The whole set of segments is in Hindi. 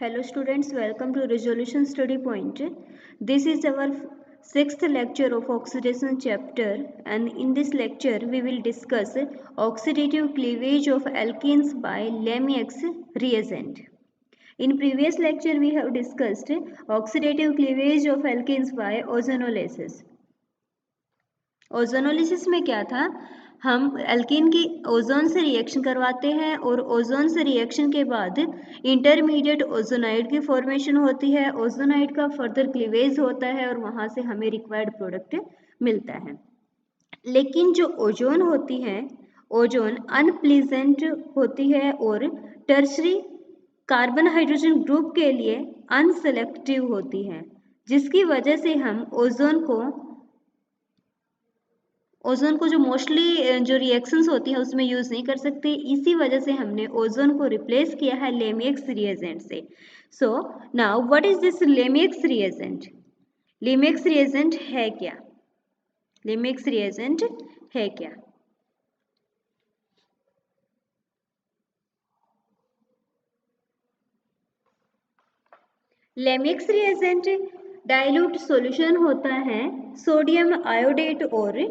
Hello students, welcome to Resolution Study Point. This is our sixth lecture of oxidation chapter, and in this lecture we will discuss oxidative cleavage of alkenes by Lamiax reagent. In previous lecture we have discussed oxidative cleavage of alkenes by ozonolysis. Ozonolysis में क्या था, हम एल्कीन की ओजोन से रिएक्शन करवाते हैं और ओजोन से रिएक्शन के बाद इंटरमीडिएट ओजोनाइड की फॉर्मेशन होती है, ओजोनाइड का फर्दर क्लीवेज होता है और वहाँ से हमें रिक्वायर्ड प्रोडक्ट मिलता है। लेकिन जो ओजोन होती है, ओजोन अनप्लीजेंट होती है और टर्शरी कार्बन हाइड्रोजन ग्रुप के लिए अनसेलेक्टिव होती है, जिसकी वजह से हम ओजोन को जो मोस्टली जो रिएक्शंस होती हैं उसमें यूज नहीं कर सकते। इसी वजह से हमने ओजोन को रिप्लेस किया है लेमिएक्स रिएजेंट से। So now what is this Lemieux reagent? Lemieux reagent है क्या? लेमिएक्स रिएजेंट है क्या? लेमिएक्स रिएजेंट डाइल्यूट सॉल्यूशन होता है सोडियम आयोडेट और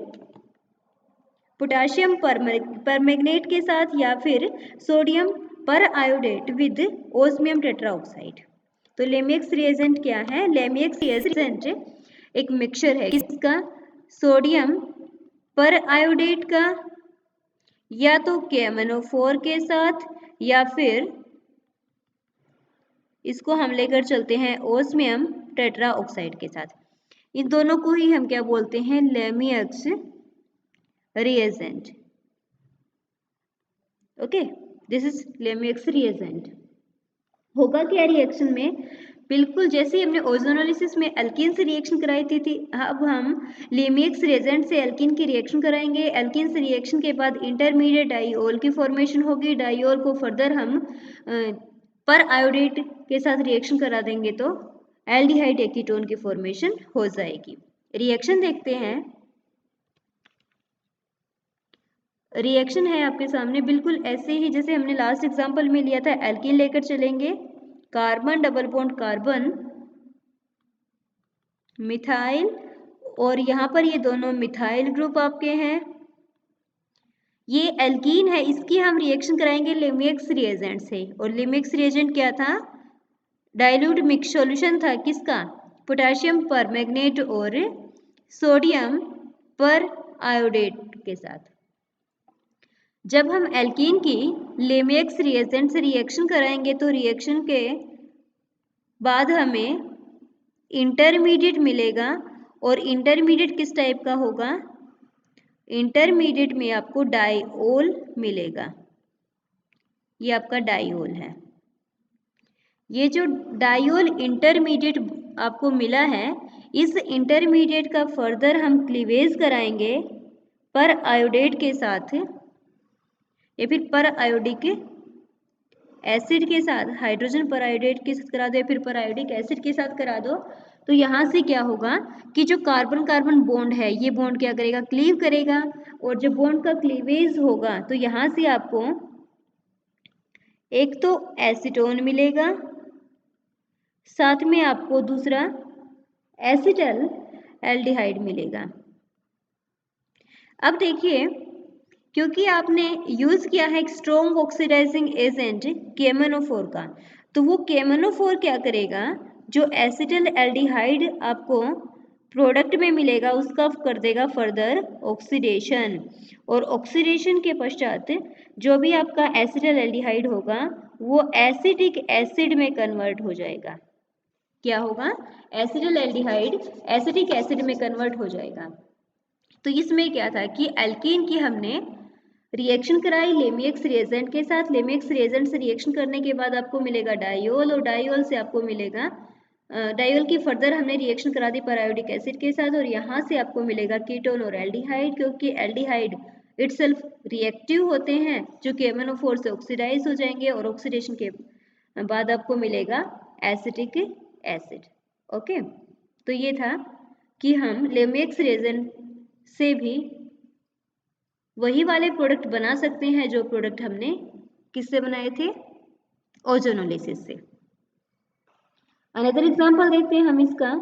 पोटाशियम परमैंगनेट के साथ या फिर सोडियम पर आयोडेट विद ओस्मियम टेट्राऑक्साइड। तो लेमिएक्स रिएजेंट क्या है? लेमिएक्स रिएजेंट एक मिक्सचर है किसका? सोडियम पर आयोडेट का या तो KMnO4 के साथ या फिर इसको हम लेकर चलते हैं ओस्मियम टेट्राऑक्साइड के साथ। इन दोनों को ही हम क्या बोलते हैं? Lemieux reagent. Okay, this is Lemieux reagent. होगा क्या रिएक्शन में? बिल्कुल जैसे ही हमने ओजोनोलिसिस में एल्कीन से रिएक्शन कराई थी, अब हम लेमिएक्स रिएजेंट से एल्कीन की रिएक्शन कराएंगे। एल्कीन से रिएक्शन के बाद इंटरमीडिएट डाइओल की फॉर्मेशन होगी। डाइओल को फर्दर हम पर आयोडेट के साथ रिएक्शन करा देंगे तो एल्डिहाइड एकीटोन की फॉर्मेशन हो जाएगी। रिएक्शन देखते हैं। रिएक्शन है आपके सामने बिल्कुल ऐसे ही जैसे हमने लास्ट एग्जांपल में लिया था। एल्कीन लेकर चलेंगे, carbon double bond carbon methyl, और यहाँ पर ये दोनों मिथाइल ग्रुप आपके हैं। ये एल्कीन है, इसकी हम रिएक्शन कराएंगे लेमिएक्स रिएजेंट से। और लेमिएक्स रिएजेंट क्या था? डाइल्यूट मिक्स सॉल्यूशन था किसका? पोटेशियम परमैंगनेट और सोडियम पर आयोडेट के साथ। जब हम एल्कीन की लेमिएक्स रिएजेंट से रिएक्शन कराएंगे तो रिएक्शन के बाद हमें इंटरमीडिएट मिलेगा। और इंटरमीडिएट किस टाइप का होगा? इंटरमीडिएट में आपको डाइओल मिलेगा। ये आपका डाइओल है। ये जो डाइओल इंटरमीडिएट आपको मिला है, इस इंटरमीडिएट का फर्दर हम क्लीवेज कराएंगे पर आयोडेट के साथ या फिर पर आयोडिक एसिड के साथ। हाइड्रोजन पर आयोडेट के साथ करा दो या फिर पर आयोडिक एसिड के साथ करा दो, तो यहाँ से क्या होगा कि जो कार्बन कार्बन बॉन्ड है, ये बॉन्ड क्या करेगा? क्लीव करेगा। और जब बॉन्ड का क्लीवेज होगा तो यहाँ से आपको एक तो एसीटोन मिलेगा, साथ में आपको दूसरा एसिटल एल्डिहाइड मिलेगा। अब देखिए, क्योंकि आपने यूज किया है एक स्ट्रॉन्ग ऑक्सीडाइजिंग एजेंट KMnO4 का, तो वो KMnO4 क्या करेगा? जो एसिटल एल्डिहाइड आपको प्रोडक्ट में मिलेगा उसका कर देगा फर्दर ऑक्सीडेशन। और ऑक्सीडेशन के पश्चात जो भी आपका एसिटल एल्डिहाइड होगा वो एसिटिक एसिड में कन्वर्ट हो जाएगा। क्या होगा? एसिटल एल्डिहाइड एसिटिक एसिड में कन्वर्ट हो जाएगा। तो इसमें क्या था कि एल्कीन की हमने रिएक्शन कराई लेमिएक्स रिएजेंट के साथ। लेमिएक्स रिएजेंट से रिएक्शन करने के बाद आपको मिलेगा डाइओल, और डाइओल से आपको मिलेगा डाइओल की फर्दर हमने रिएक्शन करा दी पर आयोडिक एसिड के साथ, और यहाँ से आपको मिलेगा कीटोन और एल्डिहाइड, क्योंकि एल्डिहाइड इटसेल्फ रिएक्टिव होते हैं जो कि KMnO4 से ऑक्सीडाइज हो जाएंगे, और ऑक्सीडेशन के बाद आपको मिलेगा एसिटिक एसिड। ओके, तो ये था कि हम लेमिएक्स रिएजेंट से भी वही वाले प्रोडक्ट बना सकते हैं जो प्रोडक्ट हमने किससे बनाए थे? ओजोनोलिसिस से। अनदर एग्जाम्पल देखते हैं हम इसका।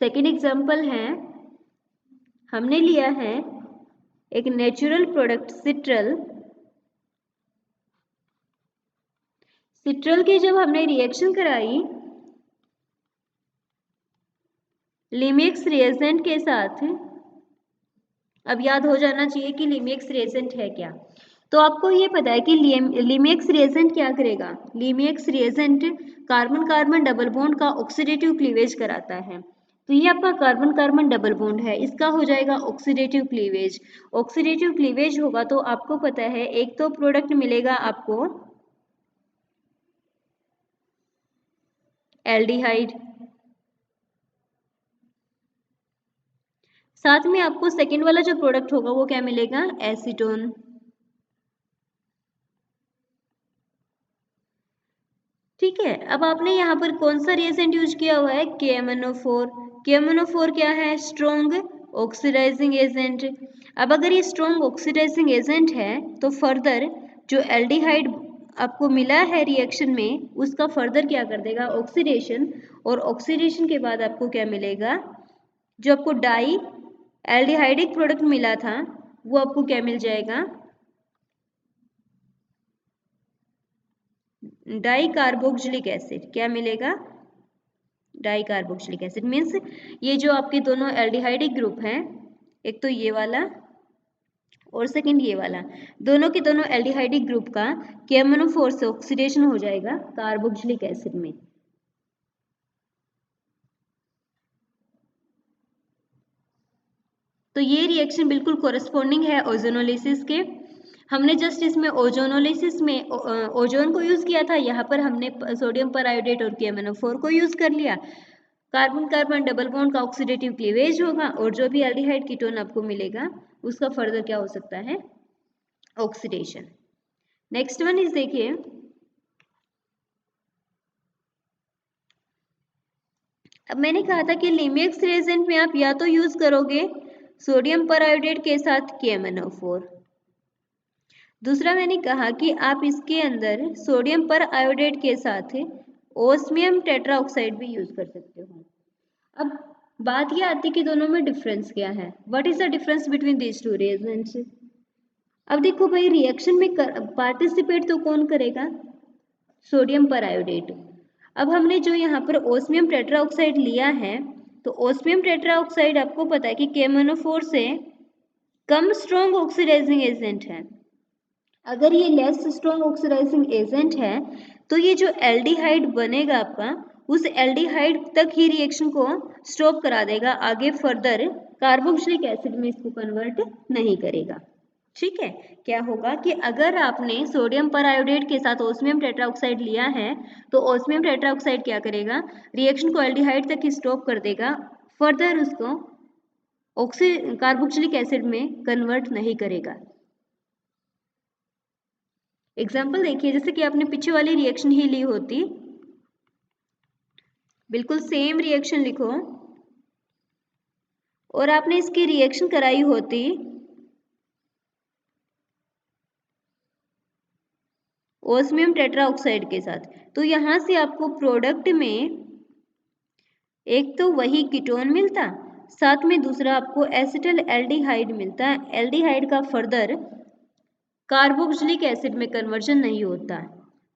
सेकेंड एग्जाम्पल है, हमने लिया है एक नेचुरल प्रोडक्ट सिट्रल। सिट्रल की जब हमने रिएक्शन कराई लिमिक्स रिएजेंट के साथ, अब याद हो जाना चाहिए कि लिमिक्स रिएजेंट है क्या। तो आपको ये पता है कि लिमिक्स रिएजेंट क्या करेगा। Lemieux reagent carbon carbon double bond का ऑक्सीडेटिव क्लीवेज कराता है। तो ये आपका कार्बन कार्बन डबल बॉन्ड है, इसका हो जाएगा ऑक्सीडेटिव क्लीवेज। ऑक्सीडेटिव क्लीवेज होगा तो आपको पता है एक तो प्रोडक्ट मिलेगा आपको एल्डिहाइड, साथ में आपको सेकेंड वाला जो प्रोडक्ट होगा वो क्या मिलेगा, एसीटोन। ठीक है, अब आपने यहाँ पर कौन सा रिएजेंट यूज किया हुआ है, KMnO4। KMnO4 क्या है, स्ट्रॉन्ग ऑक्सीडाइजिंग एजेंट। अब अगर ये स्ट्रॉन्ग ऑक्सीडाइजिंग एजेंट है तो फर्दर जो एल्डिहाइड आपको मिला है रिएक्शन में उसका फर्दर क्या कर देगा, ऑक्सीडेशन। और ऑक्सीडेशन के बाद आपको क्या मिलेगा, जो आपको डाई एल्डिहाइडिक प्रोडक्ट मिला था वो आपको क्या मिल जाएगा, डाई कार्बोक्सिलिक एसिड। क्या मिलेगा, डाई कार्बोक्सिलिक एसिड। मीन्स ये जो आपके दोनों एल्डिहाइडिक ग्रुप हैं, एक तो ये वाला और सेकंड ये वाला, दोनों के दोनों एल्डिहाइडिक ग्रुप का KMnO4 से ऑक्सीडेशन हो जाएगा कार्बोक्सिलिक एसिड में। तो ये रिएक्शन बिल्कुल कोरस्पॉन्डिंग है ओजोनोलिसिस के। हमने जस्ट इसमें ओजोनोलिसिस में ओजोन को यूज किया था, यहाँ पर हमने सोडियम परआयोडेट और KMnO4 को यूज कर लिया। कार्बन कार्बन डबल बॉन्ड का ऑक्सीडेटिव क्लीवेज होगा और जो भी एल्डिहाइड कीटोन आपको मिलेगा उसका फर्दर क्या हो सकता है, ऑक्सीडेशन। नेक्स्ट वन इज देखिए, अब मैंने कहा था कि लिमिक्स रिएजेंट में आप या तो यूज करोगे सोडियम परआयोडेट के साथ KMnO4। दूसरा मैंने कहा कि आप इसके अंदर सोडियम परआयोडेट के साथ ओस्मियम टेट्राऑक्साइड भी यूज कर सकते हो। अब बात यह आती है कि दोनों में डिफरेंस क्या है, what is the difference between these two reagents. अब देखो भाई, रिएक्शन में पार्टिसिपेट तो कौन करेगा, सोडियम परआयोडेट। अब हमने जो यहाँ पर ओस्मियम टेट्राऑक्साइड लिया है तो ओस्मियम टेट्राऑक्साइड आपको पता है कि KMnO4 से कम स्ट्रॉन्ग ऑक्सीडाइजिंग एजेंट है। अगर ये लेस स्ट्रॉन्ग ऑक्सीडाइजिंग एजेंट है तो ये जो एल्डिहाइड बनेगा आपका उस एल्डिहाइड तक ही रिएक्शन को स्टॉप करा देगा, आगे फर्दर कार्बोक्सिलिक एसिड में इसको कन्वर्ट नहीं करेगा। ठीक है, क्या होगा कि अगर आपने सोडियम परआयोडेट के साथ ओस्मियम टेट्राऑक्साइड लिया है तो ओस्मियम टेट्राऑक्साइड क्या करेगा, रिएक्शन को एल्डिहाइड तक ही स्टॉप कर देगा, फर्दर उसको कार्बोक्सिलिक एसिड में कन्वर्ट नहीं करेगा। एग्जाम्पल देखिए, जैसे कि आपने पीछे वाली रिएक्शन ही ली होती, बिल्कुल सेम रिएक्शन लिखो और आपने इसकी रिएक्शन कराई होती ओस्मियम टेट्राऑक्साइड के साथ, तो यहां से आपको प्रोडक्ट में एक तो वही कीटोन मिलता, साथ में दूसरा आपको एसिटल एल्डिहाइड मिलता। एल्डिहाइड का फर्दर कार्बोक्सिलिक एसिड में कन्वर्जन नहीं होता।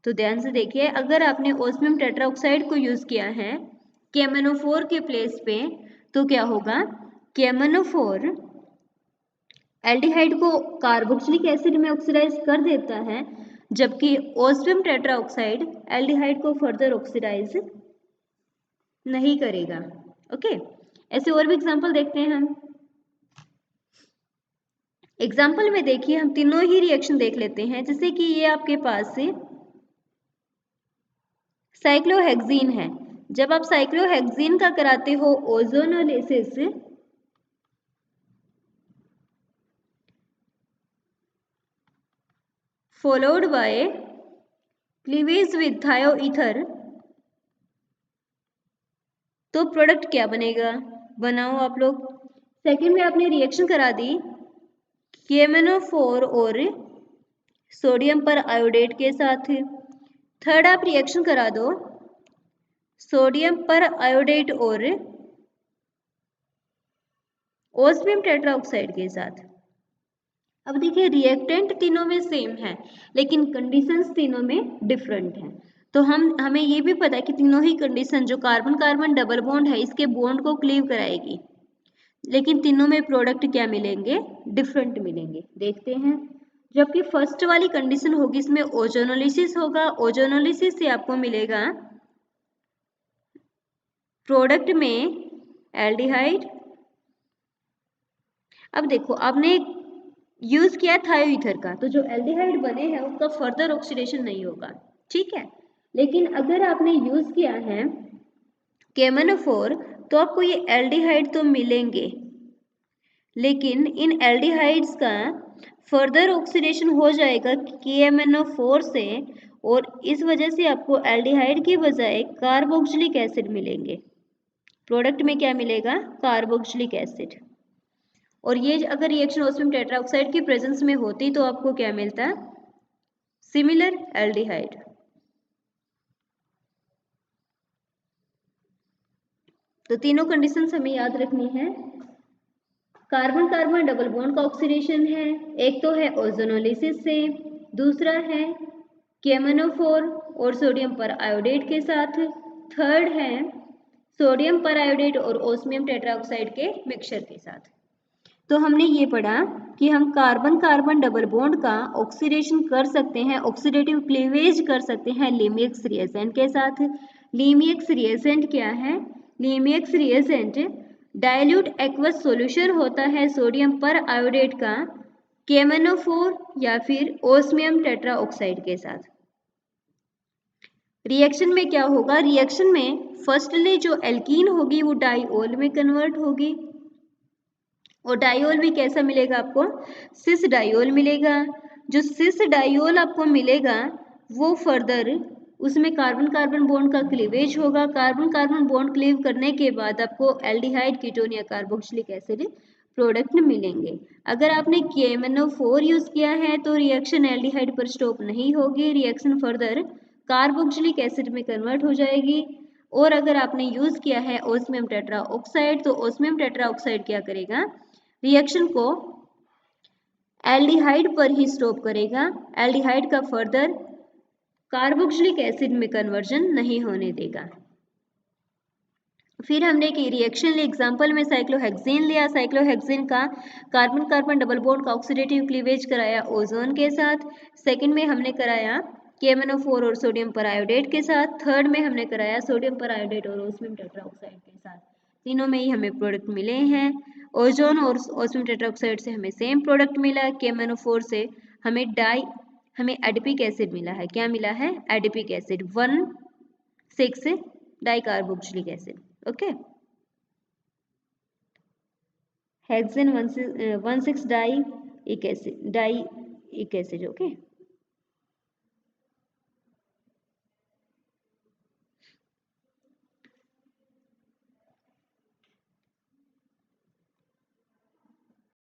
तो ध्यान से देखिए, अगर आपने ओस्मियम टेट्राऑक्साइड को यूज किया है KMnO4 के प्लेस पे तो क्या होगा, KMnO4 एल्डिहाइड को कार्बोक्सिलिक एसिड में ऑक्सीडाइज कर देता है, जबकि ओस्मियम टेट्राऑक्साइड एल्डिहाइड को फर्दर ऑक्सीडाइज नहीं करेगा। ओके, ऐसे और भी एग्जांपल देखते हैं हम। एग्जाम्पल में देखिए, हम तीनों ही रिएक्शन देख लेते हैं। जैसे कि ये आपके पास साइक्लोहेक्सीन है, जब आप साइक्लोहेक्सीन का कराते हो ozonolysis followed by cleavage with थायोईथर, तो प्रोडक्ट क्या बनेगा, बनाओ आप लोग। सेकंड में आपने रिएक्शन करा दी KMnO4 और सोडियम पर आयोडेट के साथ। थर्ड आप रिएक्शन करा दो सोडियम पर आयोडेट और ओस्मियम टेट्राऑक्साइड के साथ। अब देखिए रिएक्टेंट तीनों में सेम है लेकिन कंडीशंस तीनों में डिफरेंट हैं। तो हमें ये भी पता है कि तीनों ही कंडीशन जो कार्बन कार्बन डबल बॉन्ड है इसके बॉन्ड को क्लीव कराएगी, लेकिन तीनों में प्रोडक्ट क्या मिलेंगे, डिफरेंट मिलेंगे। देखते हैं। जबकि फर्स्ट वाली कंडीशन होगी इसमें ओजोनोलिसिस होगा, ओजोनोलिसिस से आपको मिलेगा प्रोडक्ट में एल्डिहाइड। अब देखो आपने यूज किया थायोईथर का, तो जो एल्डिहाइड बने हैं उसका फर्दर ऑक्सीडेशन नहीं होगा, ठीक है। लेकिन अगर आपने यूज किया है केमनोफोर तो आपको ये एल्डिहाइड तो मिलेंगे, लेकिन इन एल्डिहाइड्स का फर्दर ऑक्सीडेशन हो जाएगा KMnO4 से, और इस वजह से आपको एल्डिहाइड की बजाय कार्बोक्सिलिक एसिड मिलेंगे। प्रोडक्ट में क्या मिलेगा, कार्बोक्सिलिक एसिड। और ये अगर रिएक्शन ओस्मियम टेट्राऑक्साइड की प्रेजेंस में होती तो आपको क्या मिलता, सिमिलर एल्डिहाइड। तो तीनों कंडीशंस हमें याद रखनी है। कार्बन कार्बन डबल बॉन्ड का ऑक्सीडेशन है, एक तो है ओजोनोलिसिस से, दूसरा है KMnO4 और सोडियम पर आयोडेट के साथ, थर्ड है सोडियम पर आयोडेट और ओस्मियम टेट्राऑक्साइड के मिक्सचर के साथ। तो हमने ये पढ़ा कि हम कार्बन कार्बन डबल बॉन्ड का ऑक्सीडेशन कर सकते हैं, ऑक्सीडेटिव क्लीवेज कर सकते हैं लीमियक्स रिएजेंट के साथ। लीमियक्स रिएजेंट क्या है, लीमियक्स रिएजेंट डाइल्यूट एक्वस सॉल्यूशन होता है सोडियम पर आयोडेट का KMnO4 या फिर ओस्मियम टेट्राऑक्साइड के साथ। रिएक्शन में क्या होगा, रिएक्शन में फर्स्टली जो एल्कीन होगी वो डाइओल में कन्वर्ट होगी, और डाइओल भी कैसा मिलेगा आपको, सिस डाइओल मिलेगा। जो सिस डाइओल आपको मिलेगा वो फर्दर उसमें कार्बन कार्बन बॉन्ड का क्लीवेज होगा, कार्बन कार्बन बॉन्ड क्लीव करने के बाद आपको एल्डिहाइड कीटोन या कार्बोक्सिलिक एसिड प्रोडक्ट मिलेंगे। अगर आपने KMnO4 यूज किया है तो रिएक्शन एल्डिहाइड पर स्टॉप नहीं होगी, रिएक्शन फर्दर कार्बोक्सिलिक एसिड में कन्वर्ट हो जाएगी। और अगर आपने यूज किया है ओस्मियम टेट्राऑक्साइड तो ओस्मियम टेट्राऑक्साइड क्या करेगा, रिएक्शन को एल्डिहाइड पर ही स्टॉप करेगा, एल्डिहाइड का फर्दर कार्बोक्सिलिक एसिड में कन्वर्जन नहीं होने देगा। फिर हमने एक रिएक्शन एग्जांपल में साइक्लोहेक्सेन लिया, साइक्लोहेक्सेन का कार्बन कार्बन डबल बॉन्ड का ऑक्सीडेटिव क्लीवेज कराया ओजोन के साथ, सेकंड में हमने कराया KMnO4 और सोडियम पर आयोडेट के साथ, थर्ड में हमने कराया सोडियम पर आयोडेट और ओस्मियम टेट्राऑक्साइड के साथ। तीनों में ही हमें प्रोडक्ट मिले हैं। ओजोन और ओस्मियम टेट्राऑक्साइड से हमें सेम प्रोडक्ट मिला, KMnO4 से हमें एडिपिक एसिड मिला है। क्या मिला है, adipic acid 1,6 dicarboxylic acid. Okay, hexane 1,6 di एक एसिड, ओके।